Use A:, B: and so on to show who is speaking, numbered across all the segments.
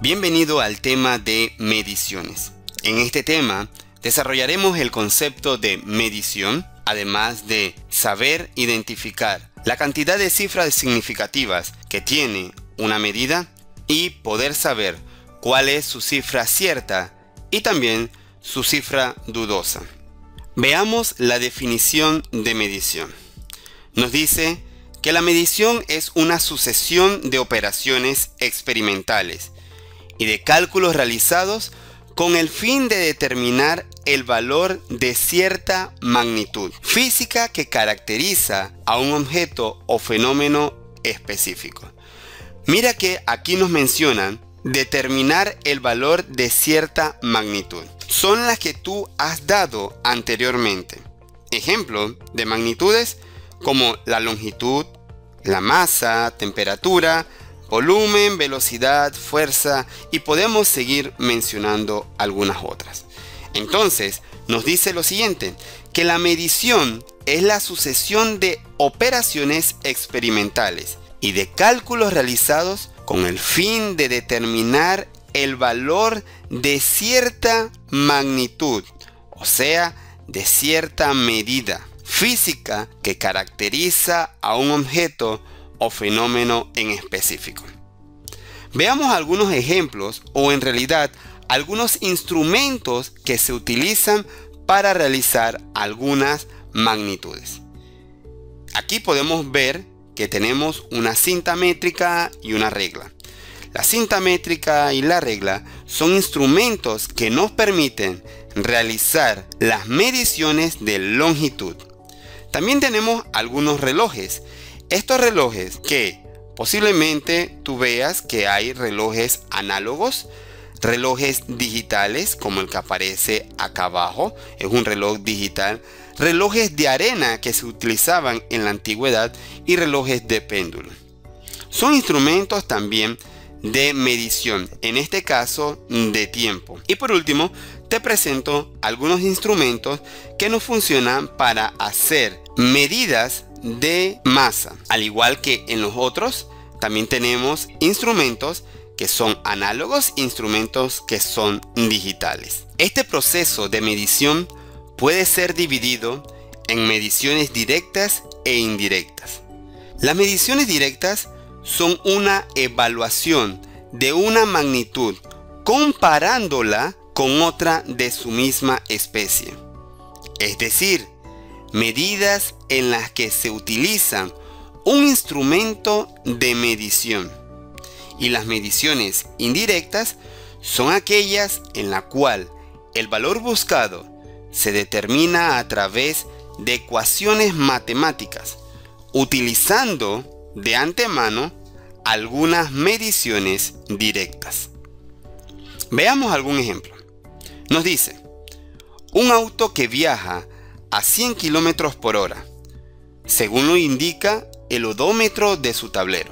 A: Bienvenido al tema de mediciones. En este tema desarrollaremos el concepto de medición, además de saber identificar la cantidad de cifras significativas que tiene una medida y poder saber cuál es su cifra cierta y también su cifra dudosa. Veamos la definición de medición. Nos dice que la medición es una sucesión de operaciones experimentales y de cálculos realizados con el fin de determinar el valor de cierta magnitud física que caracteriza a un objeto o fenómeno específico. Mira que aquí nos mencionan determinar el valor de cierta magnitud. Son las que tú has dado anteriormente. Ejemplo de magnitudes como la longitud, la masa, temperatura, volumen, velocidad, fuerza, y podemos seguir mencionando algunas otras. Entonces, nos dice lo siguiente, que la medición es la sucesión de operaciones experimentales y de cálculos realizados con el fin de determinar el valor de cierta magnitud, o sea, de cierta medida física que caracteriza a un objeto o fenómeno en específico. Veamos algunos ejemplos o en realidad algunos instrumentos que se utilizan para realizar algunas magnitudes. Aquí podemos ver que tenemos una cinta métrica y una regla. La cinta métrica y la regla son instrumentos que nos permiten realizar las mediciones de longitud. También tenemos algunos relojes. Estos relojes que posiblemente tú veas que hay relojes análogos, relojes digitales como el que aparece acá abajo, es un reloj digital, relojes de arena que se utilizaban en la antigüedad y relojes de péndulo. Son instrumentos también de medición, en este caso de tiempo. Y por último, te presento algunos instrumentos que nos funcionan para hacer medidas de masa. Al igual que en los otros, también tenemos instrumentos que son análogos, instrumentos que son digitales. Este proceso de medición puede ser dividido en mediciones directas e indirectas. Las mediciones directas son una evaluación de una magnitud comparándola con otra de su misma especie. Es decir, medidas en las que se utilizan un instrumento de medición. Y las mediciones indirectas son aquellas en la cual el valor buscado se determina a través de ecuaciones matemáticas, utilizando de antemano algunas mediciones directas. Veamos algún ejemplo. Nos dice, un auto que viaja a 100 km por hora, según lo indica el odómetro de su tablero.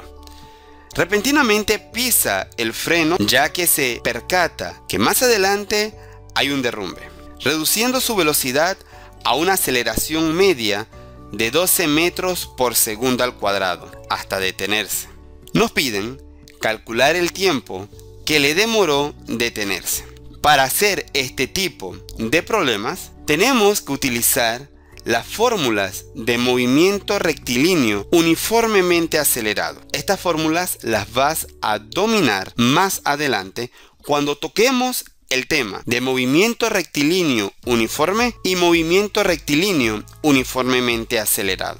A: Repentinamente pisa el freno ya que se percata que más adelante hay un derrumbe, reduciendo su velocidad a una aceleración media de 12 metros por segundo al cuadrado hasta detenerse. Nos piden calcular el tiempo que le demoró detenerse. Para hacer este tipo de problemas tenemos que utilizar las fórmulas de movimiento rectilíneo uniformemente acelerado. Estas fórmulas las vas a dominar más adelante cuando toquemos el tema de movimiento rectilíneo uniforme y movimiento rectilíneo uniformemente acelerado.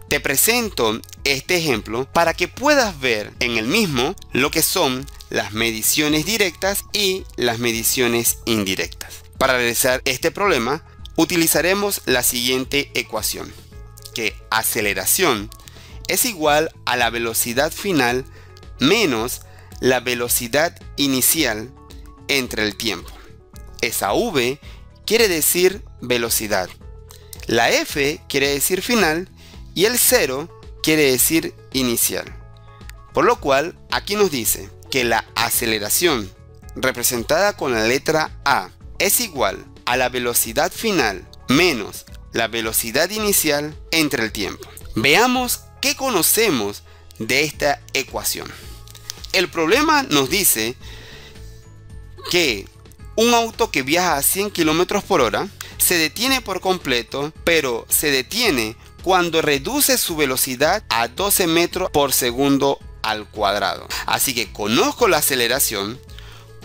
A: Te presento este ejemplo para que puedas ver en el mismo lo que son las mediciones directas y las mediciones indirectas. Para realizar este problema utilizaremos la siguiente ecuación, que aceleración es igual a la velocidad final menos la velocidad inicial entre el tiempo. Esa V quiere decir velocidad, la F quiere decir final y el 0 quiere decir inicial. Por lo cual aquí nos dice que la aceleración representada con la letra A es igual a la velocidad final menos la velocidad inicial entre el tiempo. Veamos qué conocemos de esta ecuación. El problema nos dice que un auto que viaja a 100 km por hora se detiene por completo, pero se detiene cuando reduce su velocidad a 12 metros por segundo al cuadrado. Así que conozco la aceleración,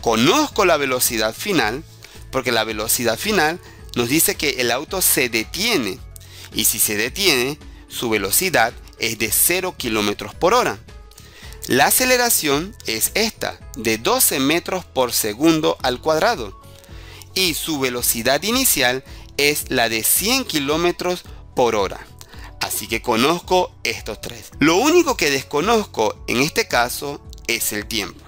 A: conozco la velocidad final, porque la velocidad final nos dice que el auto se detiene, y si se detiene, su velocidad es de 0 km por hora. La aceleración es esta, de 12 metros por segundo al cuadrado, y su velocidad inicial es la de 100 km por hora. Así que conozco estos tres. Lo único que desconozco en este caso es el tiempo,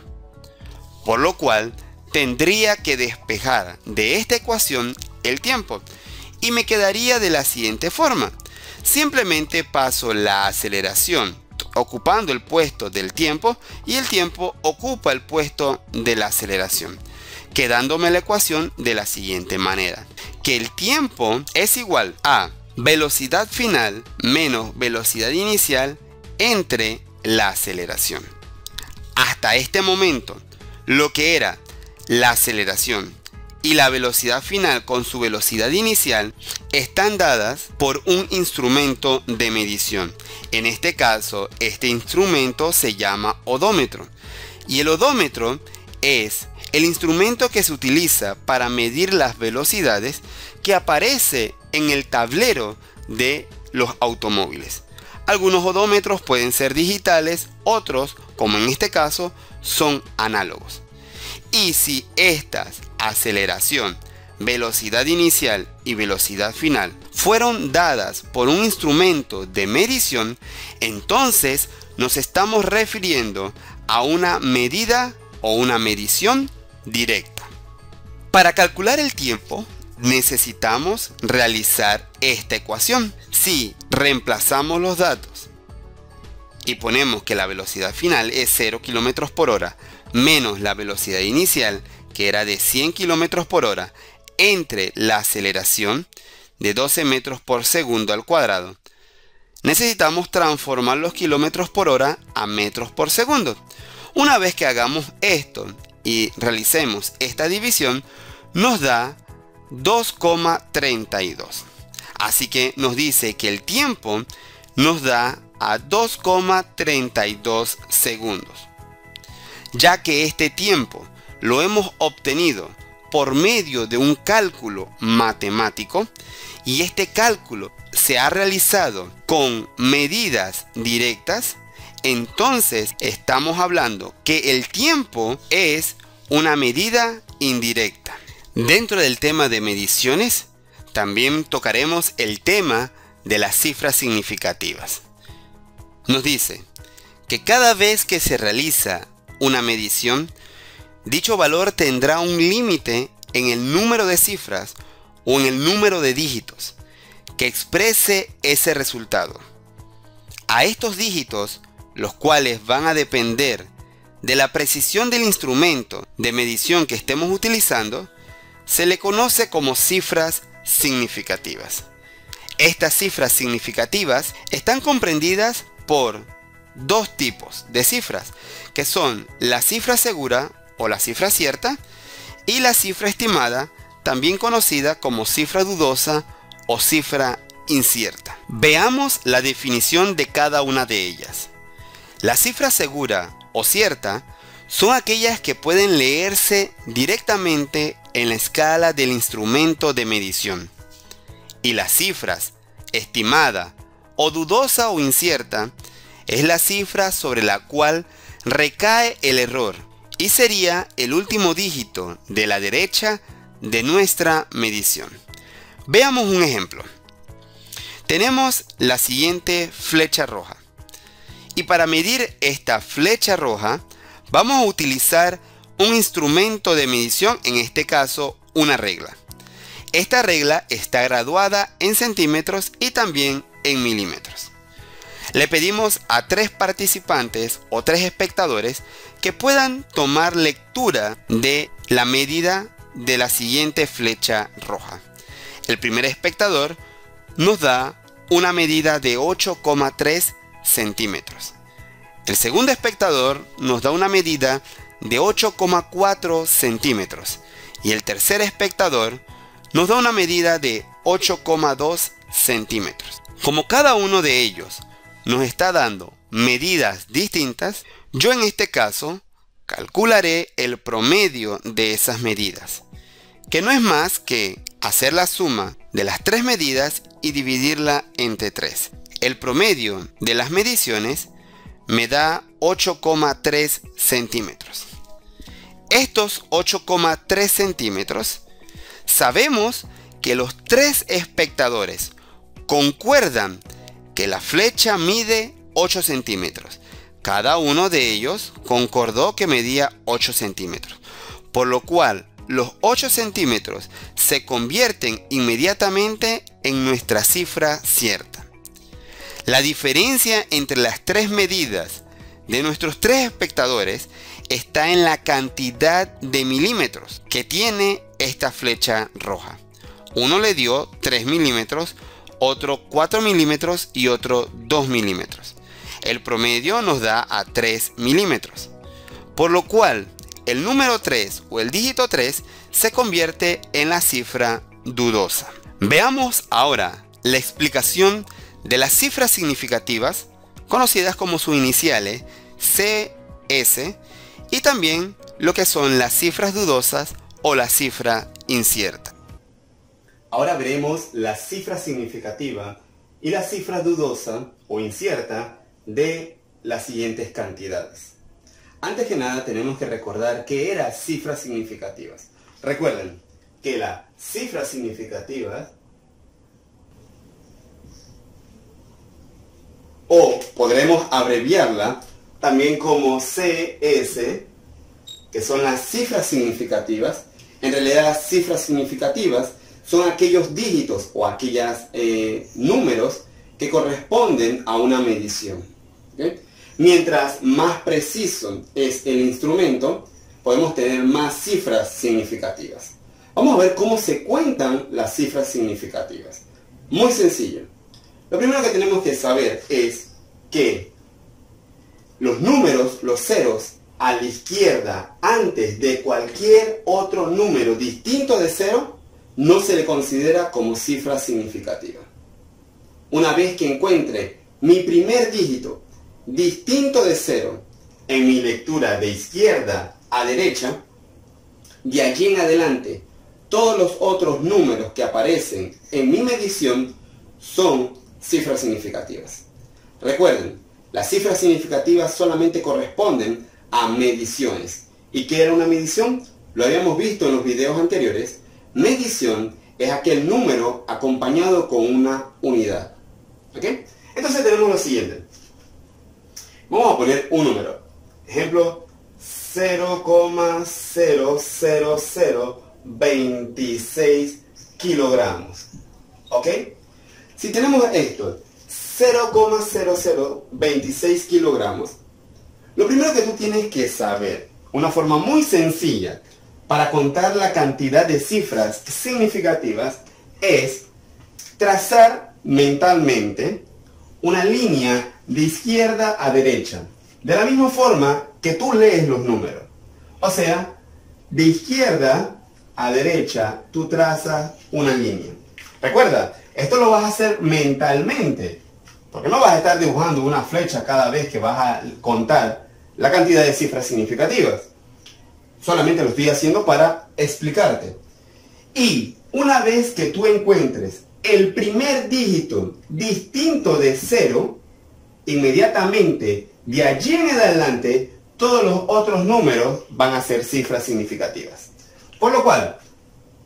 A: por lo cual tendría que despejar de esta ecuación el tiempo, y me quedaría de la siguiente forma. Simplemente paso la aceleración ocupando el puesto del tiempo, y el tiempo ocupa el puesto de la aceleración, quedándome la ecuación de la siguiente manera: que el tiempo es igual a velocidad final menos velocidad inicial entre la aceleración. Hasta este momento, lo que era la aceleración y la velocidad final con su velocidad inicial están dadas por un instrumento de medición. En este caso, este instrumento se llama odómetro. Y el odómetro es el instrumento que se utiliza para medir las velocidades que aparece en el tablero de los automóviles. Algunos odómetros pueden ser digitales, otros, como en este caso, son análogos. Y si estas, aceleración, velocidad inicial y velocidad final, fueron dadas por un instrumento de medición, entonces nos estamos refiriendo a una medida o una medición directa. Para calcular el tiempo, necesitamos realizar esta ecuación. Si reemplazamos los datos y ponemos que la velocidad final es 0 km por hora menos la velocidad inicial, que era de 100 km por hora, entre la aceleración de 12 metros por segundo al cuadrado, necesitamos transformar los kilómetros por hora a metros por segundo. Una vez que hagamos esto y realicemos esta división, nos da 2,32. Así que nos dice que el tiempo nos da a 2,32 segundos. Ya que este tiempo lo hemos obtenido por medio de un cálculo matemático, y este cálculo se ha realizado con medidas directas, entonces estamos hablando que el tiempo es una medida indirecta. Dentro del tema de mediciones, también tocaremos el tema de las cifras significativas. Nos dice que cada vez que se realiza una medición, dicho valor tendrá un límite en el número de cifras o en el número de dígitos que exprese ese resultado. A estos dígitos, los cuales van a depender de la precisión del instrumento de medición que estemos utilizando, se le conoce como cifras significativas. Estas cifras significativas están comprendidas por dos tipos de cifras, que son la cifra segura o la cifra cierta y la cifra estimada, también conocida como cifra dudosa o cifra incierta. Veamos la definición de cada una de ellas. La cifra segura o cierta son aquellas que pueden leerse directamente en la escala del instrumento de medición. Y las cifras estimada o dudosa o incierta es la cifra sobre la cual recae el error y sería el último dígito de la derecha de nuestra medición. Veamos un ejemplo. Tenemos la siguiente flecha roja, y para medir esta flecha roja vamos a utilizar un instrumento de medición, en este caso una regla. Esta regla está graduada en centímetros y también en milímetros. Le pedimos a 3 participantes o 3 espectadores que puedan tomar lectura de la medida de la siguiente flecha roja. El primer espectador nos da una medida de 8,3 centímetros. El segundo espectador nos da una medida de 8,4 centímetros y el tercer espectador nos da una medida de 8,2 centímetros. Como cada uno de ellos nos está dando medidas distintas, yo en este caso calcularé el promedio de esas medidas, que no es más que hacer la suma de las tres medidas y dividirla entre 3. El promedio de las mediciones me da 8,3 centímetros. Estos 8,3 centímetros, sabemos que los tres espectadores concuerdan que la flecha mide 8 centímetros. Cada uno de ellos concordó que medía 8 centímetros, por lo cual los 8 centímetros se convierten inmediatamente en nuestra cifra cierta. La diferencia entre las tres medidas de nuestros tres espectadores está en la cantidad de milímetros que tiene esta flecha roja. Uno le dio 3 milímetros, otro 4 milímetros y otro 2 milímetros. El promedio nos da a 3 milímetros, por lo cual el número 3 o el dígito 3 se convierte en la cifra dudosa. Veamos ahora la explicación de las cifras significativas, conocidas como sus iniciales CS, y también lo que son las cifras dudosas o la cifra incierta. Ahora veremos la cifra significativa y la cifra dudosa o incierta de las siguientes cantidades. Antes que nada tenemos que recordar qué eran cifras significativas. Recuerden que las cifras significativas, o podremos abreviarla también como CS, que son las cifras significativas. En realidad las cifras significativas son aquellos dígitos o aquellos números que corresponden a una medición. ¿Okay? Mientras más preciso es el instrumento, podemos tener más cifras significativas. Vamos a ver cómo se cuentan las cifras significativas. Muy sencillo. Lo primero que tenemos que saber es que los números, los ceros, a la izquierda, antes de cualquier otro número distinto de 0, no se le considera como cifra significativa. Una vez que encuentre mi primer dígito distinto de 0 en mi lectura de izquierda a derecha, de allí en adelante, todos los otros números que aparecen en mi medición son cifras significativas. Recuerden, las cifras significativas solamente corresponden a mediciones. ¿Y qué era una medición? Lo habíamos visto en los videos anteriores. Medición es aquel número acompañado con una unidad. ¿Ok? Entonces tenemos lo siguiente. Vamos a poner un número. Ejemplo, 0,00026 kilogramos. ¿Ok? Si tenemos esto, 0,0026 kilogramos, lo primero que tú tienes que saber, una forma muy sencilla para contar la cantidad de cifras significativas, es trazar mentalmente una línea de izquierda a derecha, de la misma forma que tú lees los números. O sea, de izquierda a derecha tú trazas una línea. Recuerda, esto lo vas a hacer mentalmente, porque no vas a estar dibujando una flecha cada vez que vas a contar la cantidad de cifras significativas. Solamente lo estoy haciendo para explicarte. Y una vez que tú encuentres el primer dígito distinto de 0, inmediatamente de allí en adelante todos los otros números van a ser cifras significativas. Por lo cual,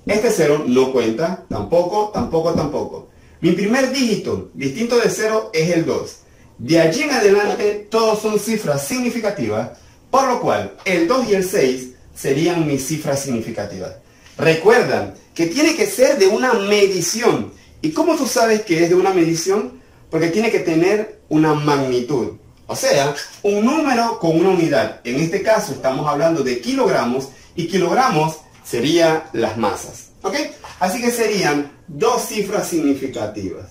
A: este 0 no cuenta, tampoco. Mi primer dígito distinto de 0 es el 2. De allí en adelante todos son cifras significativas, por lo cual el 2 y el 6 serían mis cifras significativas. Recuerda que tiene que ser de una medición. ¿Y cómo tú sabes que es de una medición? Porque tiene que tener una magnitud. O sea, un número con una unidad. En este caso estamos hablando de kilogramos, y kilogramos serían las masas. ¿Ok? Así que serían dos cifras significativas.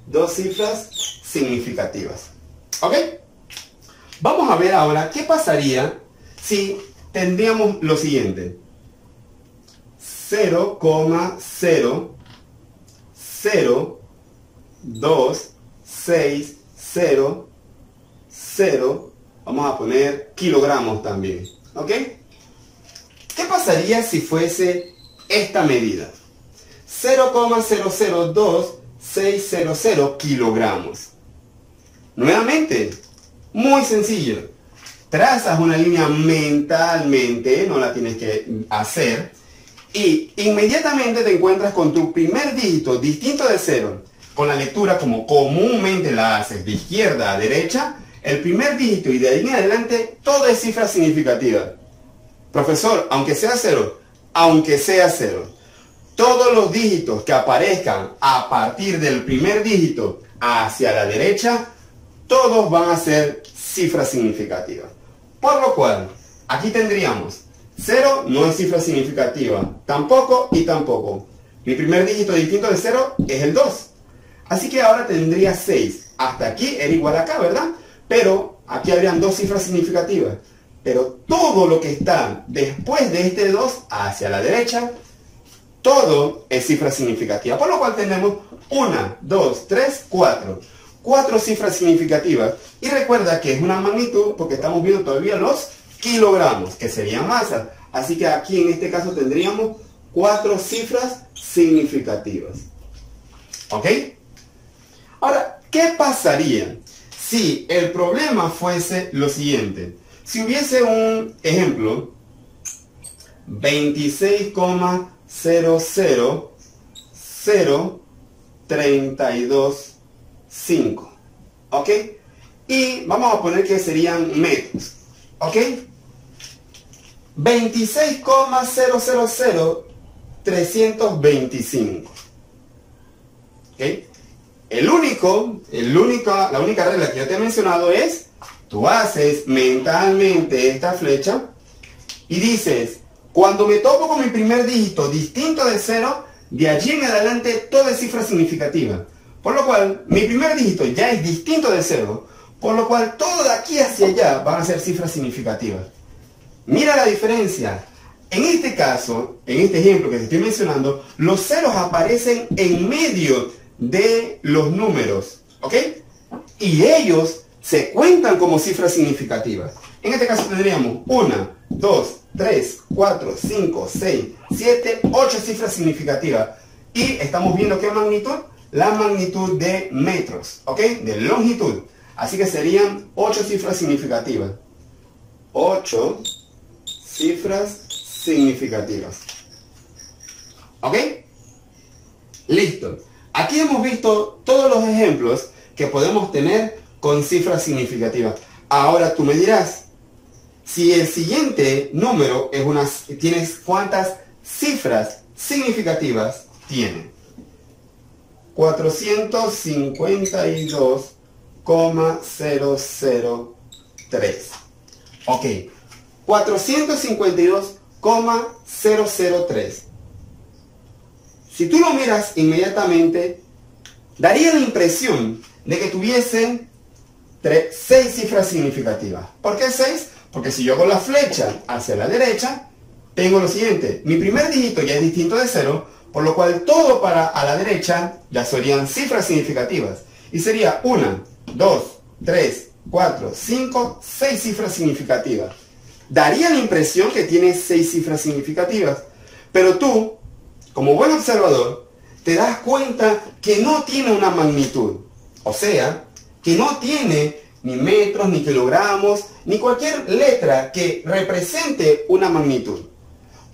A: Dos cifras significativas. ¿Ok? Vamos a ver ahora qué pasaría si tendríamos lo siguiente: 0,00260, vamos a poner kilogramos también, ¿ok? ¿Qué pasaría si fuese esta medida? 0,002600 kilogramos. Nuevamente, muy sencillo. Trazas una línea mentalmente, no la tienes que hacer, y inmediatamente te encuentras con tu primer dígito distinto de 0. Con la lectura como comúnmente la haces, de izquierda a derecha, el primer dígito y de ahí en adelante todo es cifra significativa. Profesor, aunque sea 0, aunque sea 0, todos los dígitos que aparezcan a partir del primer dígito hacia la derecha, todos van a ser cifras significativas. Por lo cual, aquí tendríamos 0 no es cifra significativa, tampoco y tampoco. Mi primer dígito distinto de 0 es el 2. Así que ahora tendría 6. Hasta aquí era igual a acá, ¿verdad? Pero aquí habrían dos cifras significativas. Pero todo lo que está después de este 2 hacia la derecha, todo es cifra significativa. Por lo cual tenemos 1, 2, 3, 4. 4 cifras significativas. Y recuerda que es una magnitud porque estamos viendo todavía los kilogramos, que serían masa. Así que aquí en este caso tendríamos 4 cifras significativas. ¿Ok? Ahora, ¿qué pasaría si el problema fuese lo siguiente? Si hubiese un ejemplo, 26,000325, ¿ok? Y vamos a poner que serían metros, ¿ok? 26,000325, ¿ok? La única regla que yo te he mencionado es, tú haces mentalmente esta flecha y dices, cuando me topo con mi primer dígito distinto de 0, de allí en adelante todo es cifra significativa. Por lo cual, mi primer dígito ya es distinto de 0, por lo cual todo de aquí hacia allá van a ser cifras significativas. Mira la diferencia. En este caso, en este ejemplo que te estoy mencionando, los ceros aparecen en medio de los números, ¿ok? Y ellos se cuentan como cifras significativas. En este caso tendríamos 1, 2, 3, 4, 5, 6, 7, 8 cifras significativas. Y estamos viendo ¿qué magnitud? La magnitud de metros, ¿ok? De longitud. Así que serían 8 cifras significativas. 8 cifras significativas. ¿Ok? Listo. Aquí hemos visto todos los ejemplos que podemos tener con cifras significativas. Ahora tú me dirás, si el siguiente número es tienes cuántas cifras significativas tiene. 452,003. Ok. 452,003. Si tú lo miras inmediatamente, daría la impresión de que tuviesen 6 cifras significativas. ¿Por qué 6? Porque si yo hago la flecha hacia la derecha, tengo lo siguiente. Mi primer dígito ya es distinto de 0, por lo cual todo para a la derecha ya serían cifras significativas. Y sería 1, 2, 3, 4, 5, 6 cifras significativas. Daría la impresión que tienes 6 cifras significativas. Pero tú, como buen observador, te das cuenta que no tiene una magnitud. O sea, que no tiene ni metros, ni kilogramos, ni cualquier letra que represente una magnitud.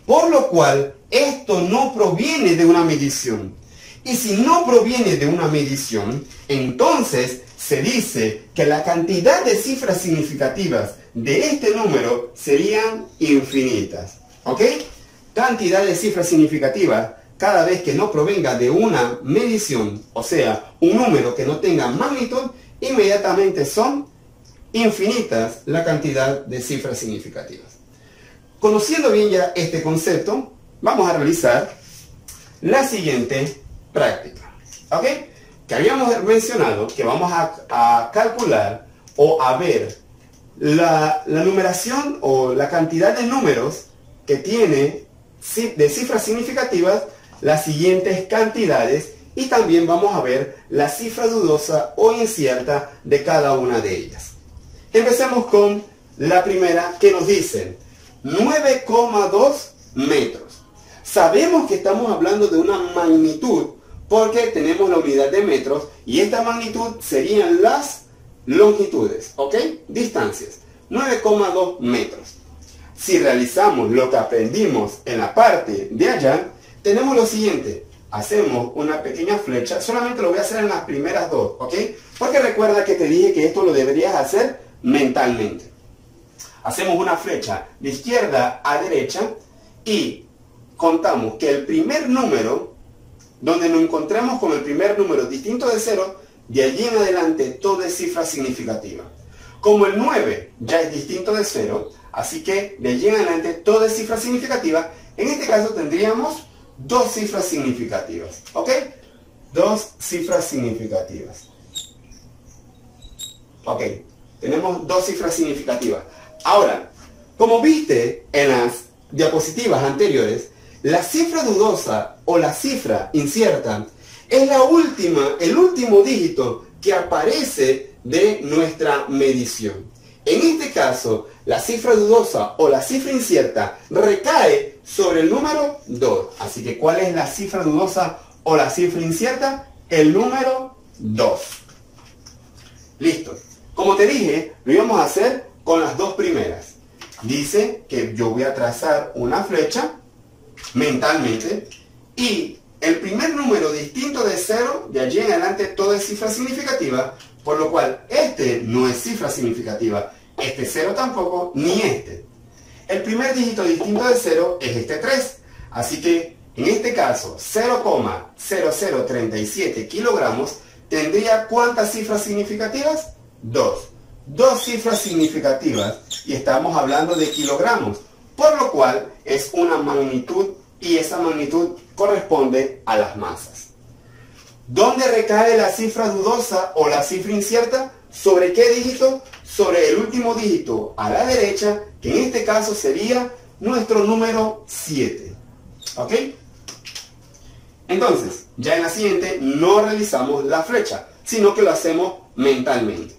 A: Por lo cual, esto no proviene de una medición. Y si no proviene de una medición, entonces se dice que la cantidad de cifras significativas de este número serían infinitas. ¿Ok? Cantidad de cifras significativas cada vez que no provenga de una medición, o sea, un número que no tenga magnitud, inmediatamente son infinitas la cantidad de cifras significativas. Conociendo bien ya este concepto, vamos a realizar la siguiente práctica. ¿Ok? Que habíamos mencionado que vamos a calcular o a ver la numeración o la cantidad de números que tiene de cifras significativas las siguientes cantidades, y también vamos a ver la cifra dudosa o incierta de cada una de ellas. Empecemos con la primera, que nos dice 9,2 metros. Sabemos que estamos hablando de una magnitud porque tenemos la unidad de metros y esta magnitud serían las longitudes, ¿ok? Distancias, 9,2 metros. Si realizamos lo que aprendimos en la parte de allá, tenemos lo siguiente. Hacemos una pequeña flecha, solamente lo voy a hacer en las primeras dos, ¿ok? Porque recuerda que te dije que esto lo deberías hacer mentalmente. Hacemos una flecha de izquierda a derecha y contamos que el primer número, donde nos encontremos con el primer número distinto de 0, de allí en adelante todo es cifra significativa. Como el 9 ya es distinto de 0, así que de allí en adelante todo es cifra significativa. En este caso tendríamos dos cifras significativas, ¿ok? Dos cifras significativas. Ok, tenemos dos cifras significativas. Ahora, como viste en las diapositivas anteriores, la cifra dudosa o la cifra incierta es el último dígito que aparece de nuestra medición. En este caso, la cifra dudosa o la cifra incierta recae sobre el número 2. Así que, ¿cuál es la cifra dudosa o la cifra incierta? El número 2. Listo. Como te dije, lo íbamos a hacer con las dos primeras. Dice que yo voy a trazar una flecha mentalmente y el primer número distinto de 0, de allí en adelante todo es cifra significativa, por lo cual este no es cifra significativa, este 0 tampoco, ni este. El primer dígito distinto de 0 es este 3, así que en este caso 0,0037 kilogramos tendría ¿cuántas cifras significativas? 2. Dos cifras significativas y estamos hablando de kilogramos, por lo cual es una magnitud y esa magnitud corresponde a las masas. ¿Dónde recae la cifra dudosa o la cifra incierta? ¿Sobre qué dígito? Sobre el último dígito a la derecha, que en este caso sería nuestro número 7. ¿Ok? Entonces, ya en la siguiente no realizamos la flecha, sino que lo hacemos mentalmente.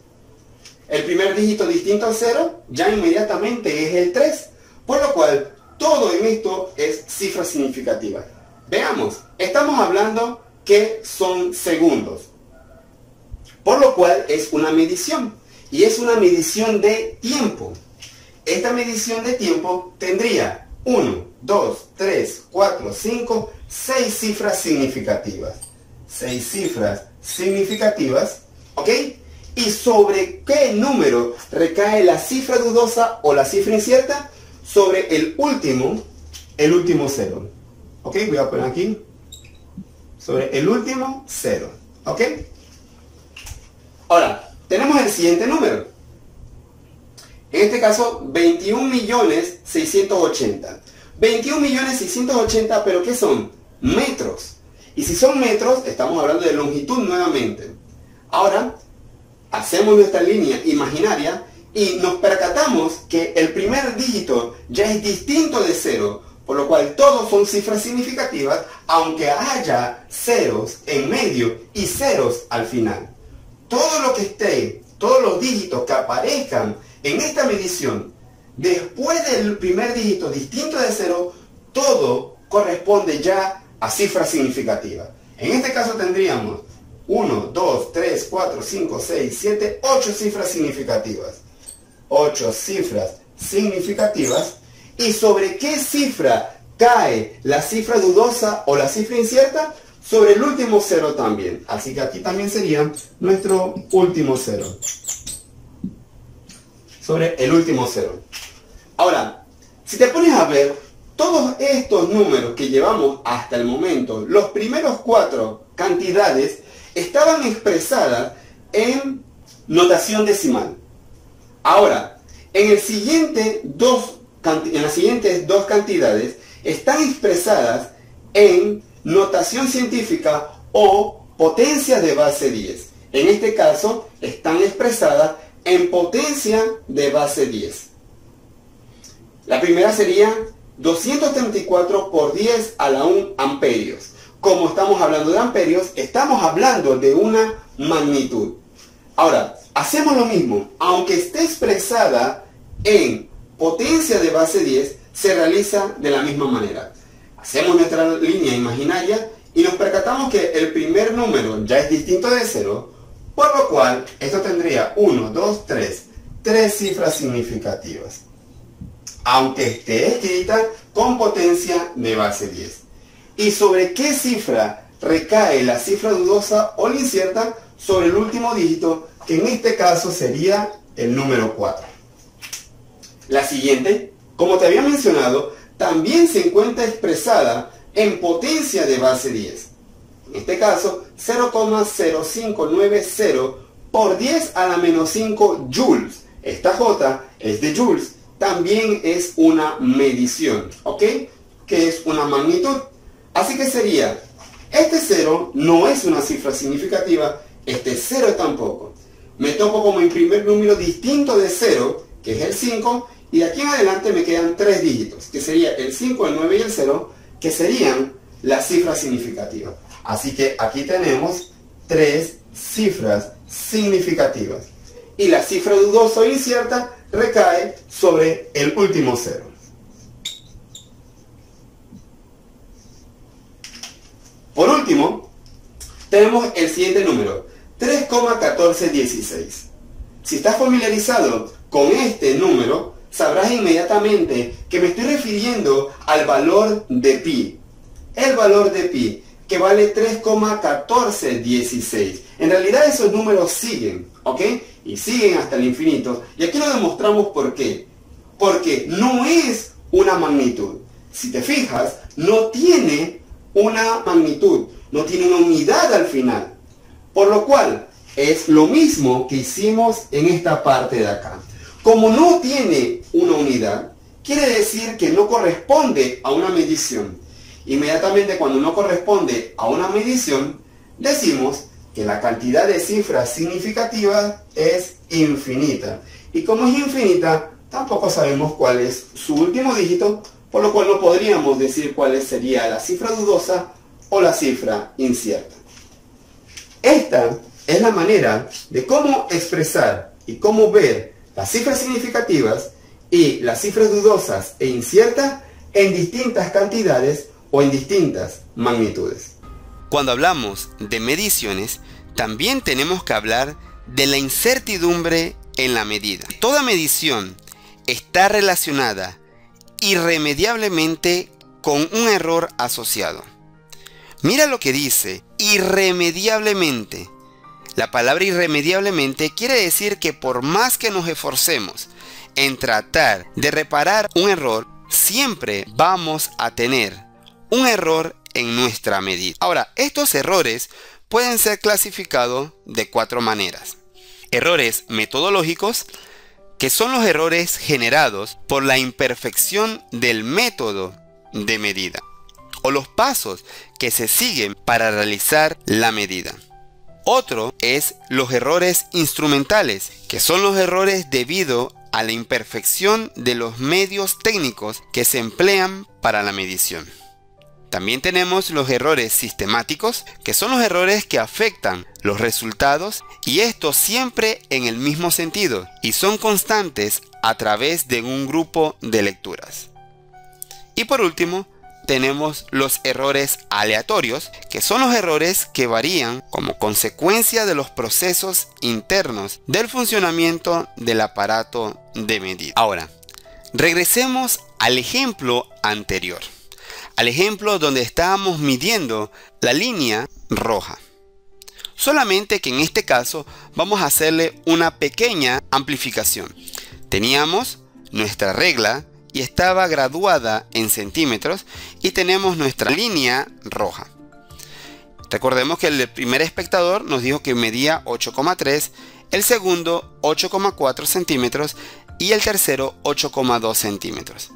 A: El primer dígito distinto al 0 ya inmediatamente es el 3, por lo cual todo en esto es cifra significativa. Veamos, estamos hablando que son segundos, por lo cual es una medición, y es una medición de tiempo. Esta medición de tiempo tendría 1, 2, 3, 4, 5, 6 cifras significativas. 6 cifras significativas, ¿ok? ¿Y sobre qué número recae la cifra dudosa o la cifra incierta? Sobre el último 0. ¿Ok? Voy a poner aquí. Sobre el último 0. ¿Ok? Ahora, tenemos el siguiente número. En este caso, 21.680.000. 21.680.000, ¿pero qué son? Metros. Y si son metros, estamos hablando de longitud nuevamente. Ahora, hacemos nuestra línea imaginaria y nos percatamos que el primer dígito ya es distinto de 0, por lo cual todos son cifras significativas, aunque haya ceros en medio y ceros al final. Todo lo que esté, todos los dígitos que aparezcan en esta medición, después del primer dígito distinto de 0, todo corresponde ya a cifras significativas. En este caso tendríamos 1, 2, 3, 4, 5, 6, 7, 8 cifras significativas. 8 cifras significativas. ¿Y sobre qué cifra cae la cifra dudosa o la cifra incierta? Sobre el último 0 también. Así que aquí también sería nuestro último 0. Sobre el último 0. Ahora, si te pones a ver, todos estos números que llevamos hasta el momento, los primeros 4 cantidades, estaban expresadas en notación decimal. Ahora, en las siguientes dos cantidades están expresadas en notación científica o potencias de base 10. En este caso, están expresadas en potencia de base 10. La primera sería 234 por 10 a la 1 amperios. Como estamos hablando de amperios, estamos hablando de una magnitud. Ahora, hacemos lo mismo. Aunque esté expresada en potencia de base 10, se realiza de la misma manera. Hacemos nuestra línea imaginaria y nos percatamos que el primer número ya es distinto de 0, por lo cual esto tendría 1, 2, 3 cifras significativas, aunque esté escrita con potencia de base 10. ¿Y sobre qué cifra recae la cifra dudosa o la incierta? Sobre el último dígito, que en este caso sería el número 4. La siguiente, como te había mencionado, también se encuentra expresada en potencia de base 10. En este caso, 0,0590 por 10 a la menos 5 joules. Esta J es de joules. También es una medición, ¿ok? Que es una magnitud. Así que sería, este 0 no es una cifra significativa, este 0 tampoco. Me toco como en primer número distinto de 0, que es el 5, y de aquí en adelante me quedan 3 dígitos, que sería el 5, el 9 y el 0, que serían las cifras significativas. Así que aquí tenemos 3 cifras significativas. Y la cifra dudosa o incierta recae sobre el último 0. Por último, tenemos el siguiente número, 3,1416. Si estás familiarizado con este número, sabrás inmediatamente que me estoy refiriendo al valor de pi. El valor de pi, que vale 3,1416. En realidad esos números siguen, ¿ok? Y siguen hasta el infinito. Y aquí lo demostramos por qué. Porque no es una magnitud. Si te fijas, no tiene una magnitud, no tiene una unidad al final. Por lo cual, es lo mismo que hicimos en esta parte de acá. Como no tiene una unidad, quiere decir que no corresponde a una medición. Inmediatamente cuando no corresponde a una medición, decimos que la cantidad de cifras significativas es infinita. Y como es infinita, tampoco sabemos cuál es su último dígito, por lo cual no podríamos decir cuál sería la cifra dudosa o la cifra incierta. Esta es la manera de cómo expresar y cómo ver las cifras significativas y las cifras dudosas e inciertas en distintas cantidades o en distintas magnitudes.
B: Cuando hablamos de mediciones, también tenemos que hablar de la incertidumbre en la medida. Toda medición está relacionada irremediablemente con un error asociado. Mira lo que dice, irremediablemente. La palabra irremediablemente quiere decir que por más que nos esforcemos en tratar de reparar un error, siempre vamos a tener un error en nuestra medida. Ahora, estos errores pueden ser clasificados de 4 maneras. Errores metodológicos, que son los errores generados por la imperfección del método de medida o los pasos que se siguen para realizar la medida. Otro es los errores instrumentales, que son los errores debido a la imperfección de los medios técnicos que se emplean para la medición. También tenemos los errores sistemáticos, que son los errores que afectan los resultados, y esto siempre en el mismo sentido, y son constantes a través de un grupo de lecturas. Y por último, tenemos los errores aleatorios, que son los errores que varían como consecuencia de los procesos internos del funcionamiento del aparato de medida. Ahora, regresemos al ejemplo anterior. Al ejemplo donde estábamos midiendo la línea roja. Solamente que en este caso vamos a hacerle una pequeña amplificación. Teníamos nuestra regla y estaba graduada en centímetros y tenemos nuestra línea roja. Recordemos que el primer espectador nos dijo que medía 8,3, el segundo 8,4 centímetros y el tercero 8,2 centímetros.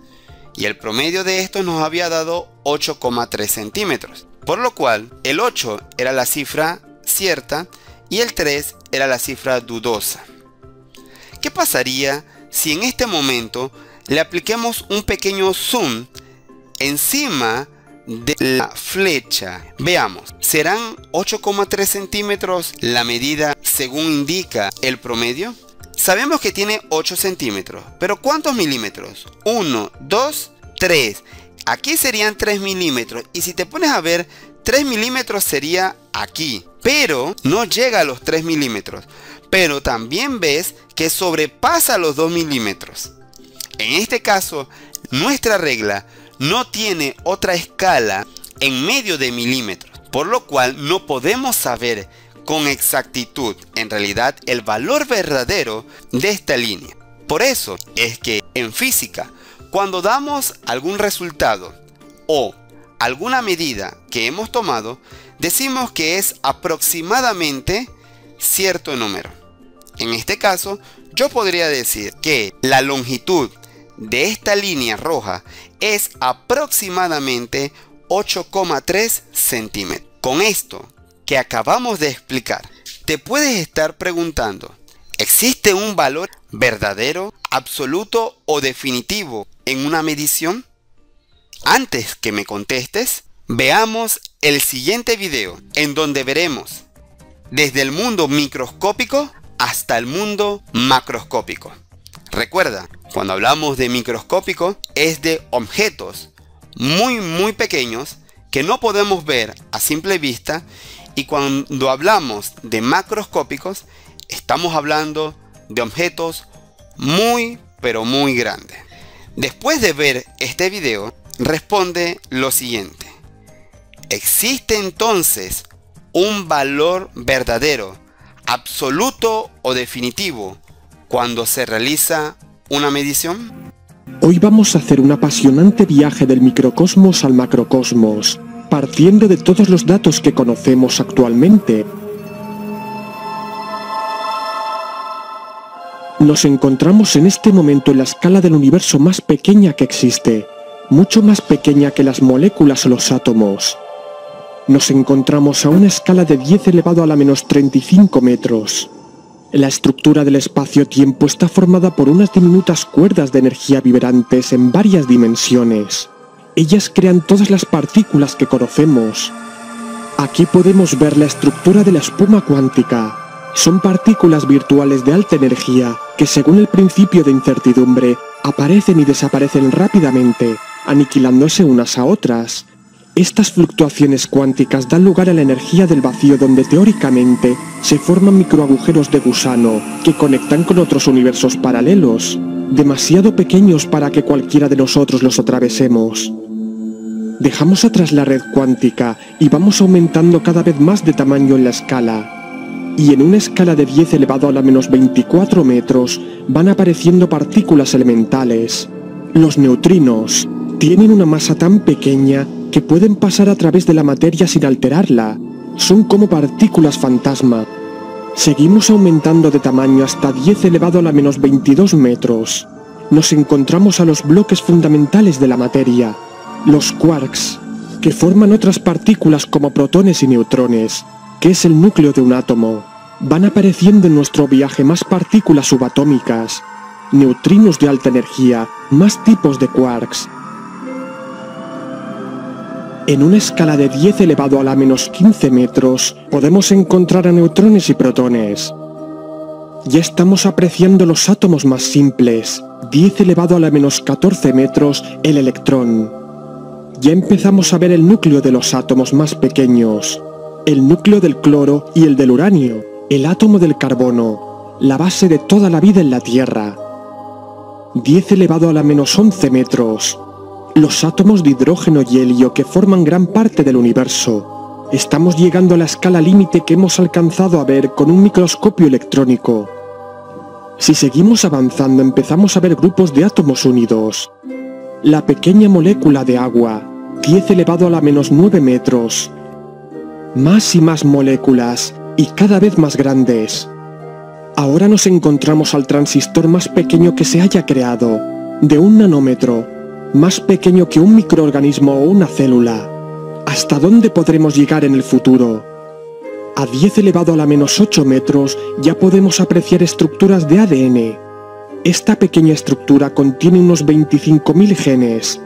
B: Y el promedio de estos nos había dado 8,3 centímetros. Por lo cual, el 8 era la cifra cierta y el 3 era la cifra dudosa. ¿Qué pasaría si en este momento le apliquemos un pequeño zoom encima de la flecha? Veamos, ¿serán 8,3 centímetros la medida según indica el promedio? Sabemos que tiene 8 centímetros, pero ¿cuántos milímetros? 1, 2, 3. Aquí serían 3 milímetros, y si te pones a ver, 3 milímetros sería aquí, pero no llega a los 3 milímetros. Pero también ves que sobrepasa los 2 milímetros. En este caso, nuestra regla no tiene otra escala en medio de milímetros, por lo cual no podemos saber con exactitud, en realidad, el valor verdadero de esta línea. Por eso es que en física, cuando damos algún resultado o alguna medida que hemos tomado, decimos que es aproximadamente cierto número. En este caso, yo podría decir que la longitud de esta línea roja es aproximadamente 8,3 centímetros. Con esto que acabamos de explicar, te puedes estar preguntando, ¿existe un valor verdadero, absoluto o definitivo en una medición? Antes que me contestes, veamos el siguiente video, en donde veremos desde el mundo microscópico hasta el mundo macroscópico. Recuerda, cuando hablamos de microscópico, es de objetos muy pequeños que no podemos ver a simple vista, y cuando hablamos de macroscópicos, estamos hablando de objetos pero muy grandes. Después de ver este video, responde lo siguiente: ¿existe entonces un valor verdadero, absoluto o definitivo cuando se realiza una medición?
C: Hoy vamos a hacer un apasionante viaje del microcosmos al macrocosmos, partiendo de todos los datos que conocemos actualmente. Nos encontramos en este momento en la escala del universo más pequeña que existe, mucho más pequeña que las moléculas o los átomos. Nos encontramos a una escala de 10 elevado a la menos 35 metros. La estructura del espacio-tiempo está formada por unas diminutas cuerdas de energía vibrantes en varias dimensiones. Ellas crean todas las partículas que conocemos. Aquí podemos ver la estructura de la espuma cuántica. Son partículas virtuales de alta energía que, según el principio de incertidumbre, aparecen y desaparecen rápidamente, aniquilándose unas a otras. Estas fluctuaciones cuánticas dan lugar a la energía del vacío, donde teóricamente se forman microagujeros de gusano que conectan con otros universos paralelos, demasiado pequeños para que cualquiera de nosotros los atravesemos. Dejamos atrás la red cuántica y vamos aumentando cada vez más de tamaño en la escala. Y en una escala de 10 elevado a la menos 24 metros van apareciendo partículas elementales. Los neutrinos tienen una masa tan pequeña que pueden pasar a través de la materia sin alterarla. Son como partículas fantasma. Seguimos aumentando de tamaño hasta 10 elevado a la menos 22 metros. Nos encontramos a los bloques fundamentales de la materia, los quarks, que forman otras partículas como protones y neutrones, que es el núcleo de un átomo. Van apareciendo en nuestro viaje más partículas subatómicas, neutrinos de alta energía, más tipos de quarks. En una escala de 10 elevado a la menos 15 metros, podemos encontrar a neutrones y protones. Ya estamos apreciando los átomos más simples, 10 elevado a la menos 14 metros, el electrón. Ya empezamos a ver el núcleo de los átomos más pequeños, el núcleo del cloro y el del uranio, el átomo del carbono, la base de toda la vida en la Tierra. 10 elevado a la menos 11 metros, los átomos de hidrógeno y helio que forman gran parte del universo. Estamos llegando a la escala límite que hemos alcanzado a ver con un microscopio electrónico. Si seguimos avanzando, empezamos a ver grupos de átomos unidos. La pequeña molécula de agua, 10 elevado a la menos 9 metros. Más y más moléculas, y cada vez más grandes. Ahora nos encontramos al transistor más pequeño que se haya creado, de 1 nanómetro, más pequeño que un microorganismo o una célula. ¿Hasta dónde podremos llegar en el futuro? A 10 elevado a la menos 8 metros ya podemos apreciar estructuras de ADN, Esta pequeña estructura contiene unos 25.000 genes.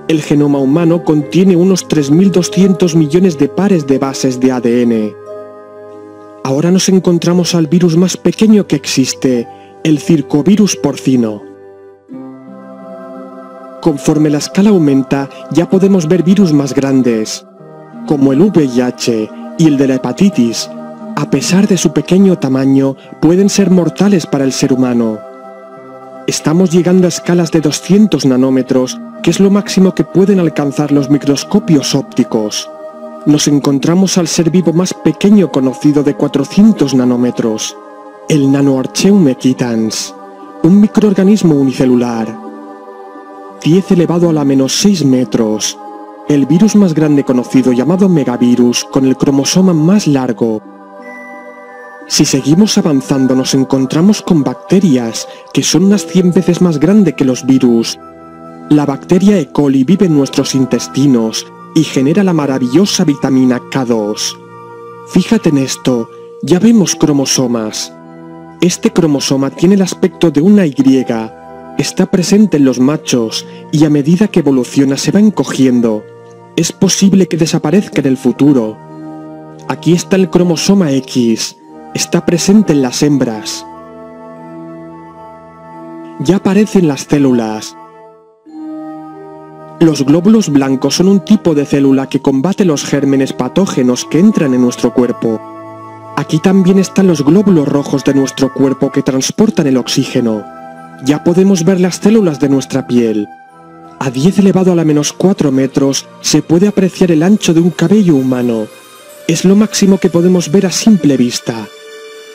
C: El genoma humano contiene unos 3.200 millones de pares de bases de ADN. Ahora nos encontramos al virus más pequeño que existe, el circovirus porcino. Conforme la escala aumenta, ya podemos ver virus más grandes, como el VIH y el de la hepatitis. A pesar de su pequeño tamaño, pueden ser mortales para el ser humano. Estamos llegando a escalas de 200 nanómetros, que es lo máximo que pueden alcanzar los microscopios ópticos. Nos encontramos al ser vivo más pequeño conocido de 400 nanómetros, el Nanoarchaeum equitans, un microorganismo unicelular. 10 elevado a la menos 6 metros, el virus más grande conocido llamado megavirus con el cromosoma más largo. Si seguimos avanzando nos encontramos con bacterias que son unas 100 veces más grandes que los virus. La bacteria E. coli vive en nuestros intestinos y genera la maravillosa vitamina K2. Fíjate en esto, ya vemos cromosomas. Este cromosoma tiene el aspecto de una Y, está presente en los machos y a medida que evoluciona se va encogiendo. Es posible que desaparezca en el futuro. Aquí está el cromosoma X, está presente en las hembras. Ya aparecen las células. Los glóbulos blancos son un tipo de célula que combate los gérmenes patógenos que entran en nuestro cuerpo. Aquí también están los glóbulos rojos de nuestro cuerpo que transportan el oxígeno. Ya podemos ver las células de nuestra piel. A 10 elevado a la menos 4 metros se puede apreciar el ancho de un cabello humano. Es lo máximo que podemos ver a simple vista.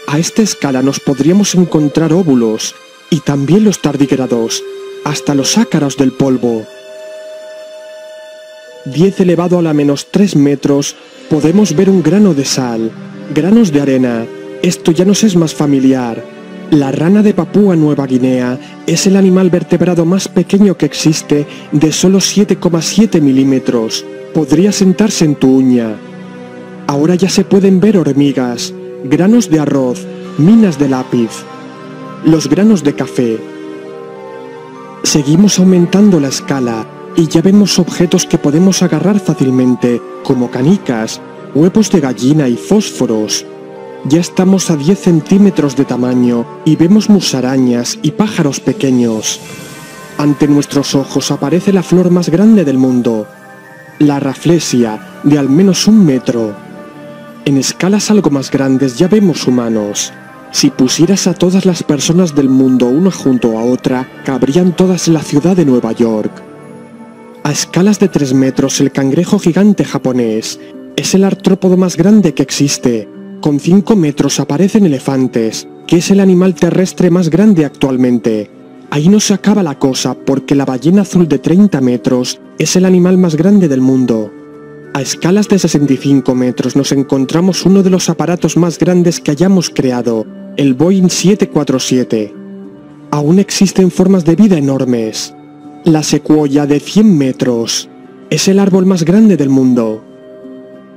C: A esta escala nos podríamos encontrar óvulos y también los tardígrados, hasta los ácaros del polvo. 10 elevado a la menos 3 metros podemos ver un grano de sal, granos de arena. Esto ya nos es más familiar. La rana de Papúa Nueva Guinea es el animal vertebrado más pequeño que existe, de solo 7,7 milímetros. Podría sentarse en tu uña. Ahora ya se pueden ver hormigas, granos de arroz, minas de lápiz, los granos de café. Seguimos aumentando la escala y ya vemos objetos que podemos agarrar fácilmente, como canicas, huevos de gallina y fósforos. Ya estamos a 10 centímetros de tamaño y vemos musarañas y pájaros pequeños. Ante nuestros ojos aparece la flor más grande del mundo, la Rafflesia, de al menos 1 metro. En escalas algo más grandes ya vemos humanos. Si pusieras a todas las personas del mundo una junto a otra, cabrían todas en la ciudad de Nueva York. A escalas de 3 metros el cangrejo gigante japonés es el artrópodo más grande que existe. Con 5 metros aparecen elefantes, que es el animal terrestre más grande actualmente. Ahí no se acaba la cosa porque la ballena azul de 30 metros es el animal más grande del mundo. A escalas de 65 metros nos encontramos uno de los aparatos más grandes que hayamos creado, el Boeing 747. Aún existen formas de vida enormes. La secuoya de 100 metros es el árbol más grande del mundo.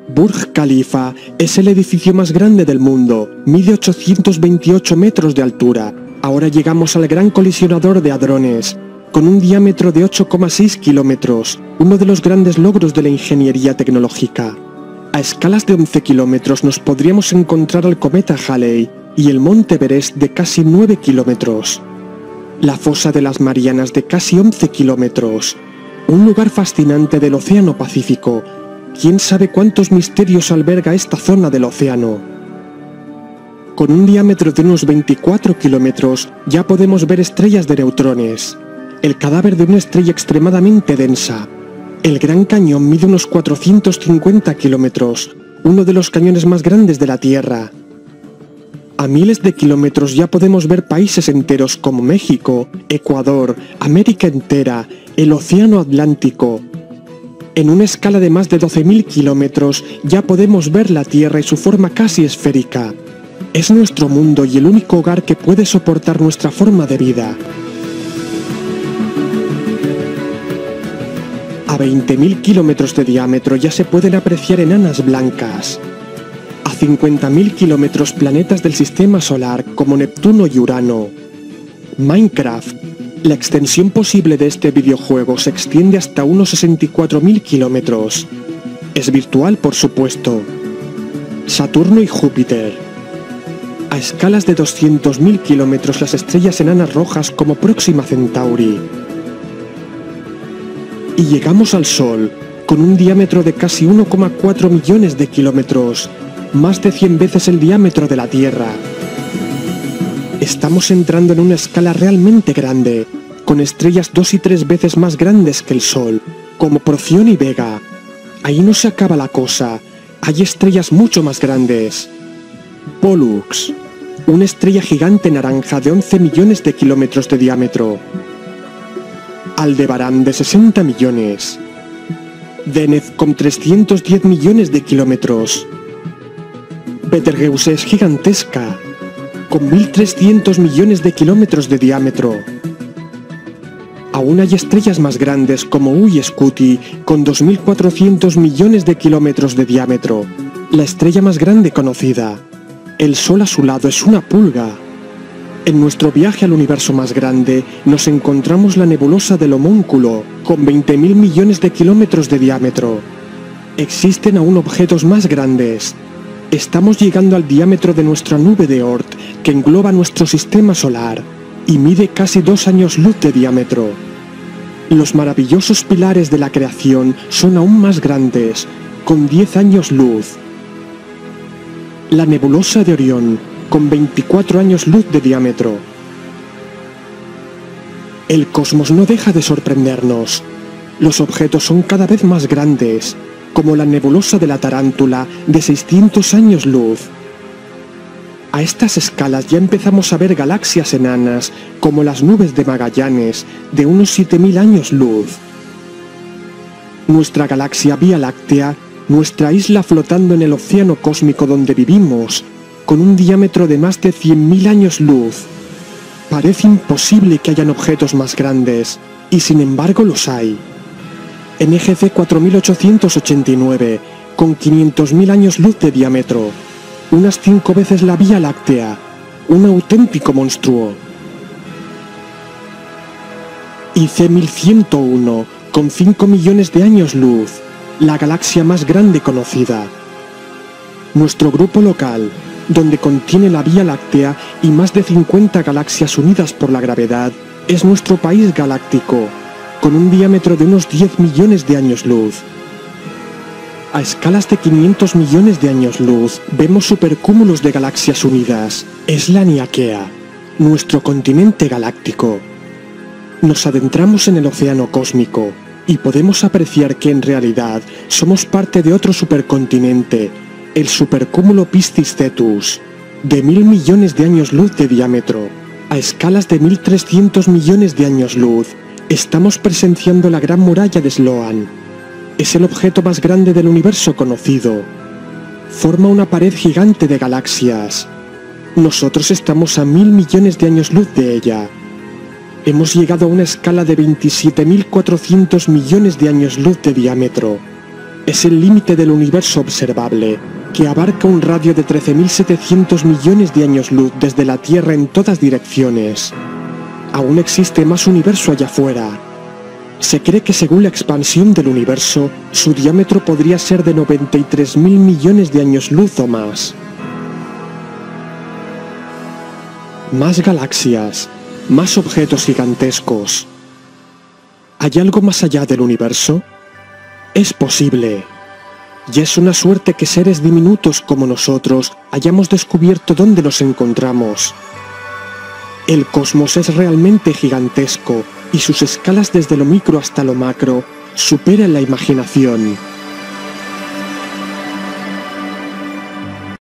C: Burj Khalifa es el edificio más grande del mundo, mide 828 metros de altura. Ahora llegamos al Gran Colisionador de Hadrones, con un diámetro de 8,6 kilómetros, uno de los grandes logros de la ingeniería tecnológica. A escalas de 11 kilómetros nos podríamos encontrar al cometa Halley y el monte Everest de casi 9 kilómetros. La fosa de las Marianas de casi 11 kilómetros, un lugar fascinante del Océano Pacífico. ¿Quién sabe cuántos misterios alberga esta zona del océano? Con un diámetro de unos 24 kilómetros ya podemos ver estrellas de neutrones, el cadáver de una estrella extremadamente densa. El Gran Cañón mide unos 450 kilómetros, uno de los cañones más grandes de la Tierra. A miles de kilómetros ya podemos ver países enteros como México, Ecuador, América entera, el Océano Atlántico. En una escala de más de 12.000 kilómetros ya podemos ver la Tierra y su forma casi esférica. Es nuestro mundo y el único hogar que puede soportar nuestra forma de vida. A 20.000 kilómetros de diámetro ya se pueden apreciar enanas blancas. A 50.000 kilómetros planetas del sistema solar como Neptuno y Urano. Minecraft. La extensión posible de este videojuego se extiende hasta unos 64.000 kilómetros. Es virtual, por supuesto. Saturno y Júpiter. A escalas de 200.000 kilómetros las estrellas enanas rojas como Próxima Centauri. Y llegamos al Sol, con un diámetro de casi 1,4 millones de kilómetros, más de 100 veces el diámetro de la Tierra. Estamos entrando en una escala realmente grande, con estrellas 2 y 3 veces más grandes que el Sol, como Procyon y Vega. Ahí no se acaba la cosa, hay estrellas mucho más grandes. Pollux, una estrella gigante naranja de 11 millones de kilómetros de diámetro. Aldebarán de 60 millones. Deneb con 310 millones de kilómetros. Betelgeuse es gigantesca, con 1.300 millones de kilómetros de diámetro. Aún hay estrellas más grandes como Uy Scuti, con 2.400 millones de kilómetros de diámetro, la estrella más grande conocida. El Sol a su lado es una pulga. En nuestro viaje al universo más grande, nos encontramos la nebulosa del Homúnculo, con 20.000 millones de kilómetros de diámetro. Existen aún objetos más grandes. Estamos llegando al diámetro de nuestra nube de Oort, que engloba nuestro sistema solar, y mide casi 2 años luz de diámetro. Los maravillosos pilares de la creación son aún más grandes, con 10 años luz. La nebulosa de Orión, con 24 años luz de diámetro. El cosmos no deja de sorprendernos. Los objetos son cada vez más grandes, como la nebulosa de la Tarántula, de 600 años luz. A estas escalas ya empezamos a ver galaxias enanas, como las nubes de Magallanes, de unos 7.000 años luz. Nuestra galaxia Vía Láctea, nuestra isla flotando en el océano cósmico donde vivimos, con un diámetro de más de 100.000 años luz. Parece imposible que hayan objetos más grandes, y sin embargo los hay. NGC 4889, con 500.000 años luz de diámetro, unas 5 veces la Vía Láctea, un auténtico monstruo. IC 1101, con 5 millones de años luz, la galaxia más grande conocida. Nuestro grupo local, donde contiene la Vía Láctea y más de 50 galaxias unidas por la gravedad, es nuestro país galáctico, con un diámetro de unos 10 millones de años luz. A escalas de 500 millones de años luz, vemos supercúmulos de galaxias unidas. Es la Niaquea, nuestro continente galáctico. Nos adentramos en el océano cósmico y podemos apreciar que en realidad somos parte de otro supercontinente, el supercúmulo Piscis Cetus, de 1.000 millones de años luz de diámetro. A escalas de 1.300 millones de años luz, estamos presenciando la Gran Muralla de Sloan. Es el objeto más grande del universo conocido. Forma una pared gigante de galaxias. Nosotros estamos a 1.000 millones de años luz de ella. Hemos llegado a una escala de 27.400 millones de años luz de diámetro. Es el límite del universo observable, que abarca un radio de 13.700 millones de años luz desde la Tierra en todas direcciones. Aún existe más universo allá afuera. Se cree que según la expansión del universo, su diámetro podría ser de 93.000 millones de años luz o más. Más galaxias, más objetos gigantescos. ¿Hay algo más allá del universo? Es posible. Y es una suerte que seres diminutos como nosotros hayamos descubierto dónde nos encontramos. El cosmos es realmente gigantesco y sus escalas desde lo micro hasta lo macro superan la imaginación.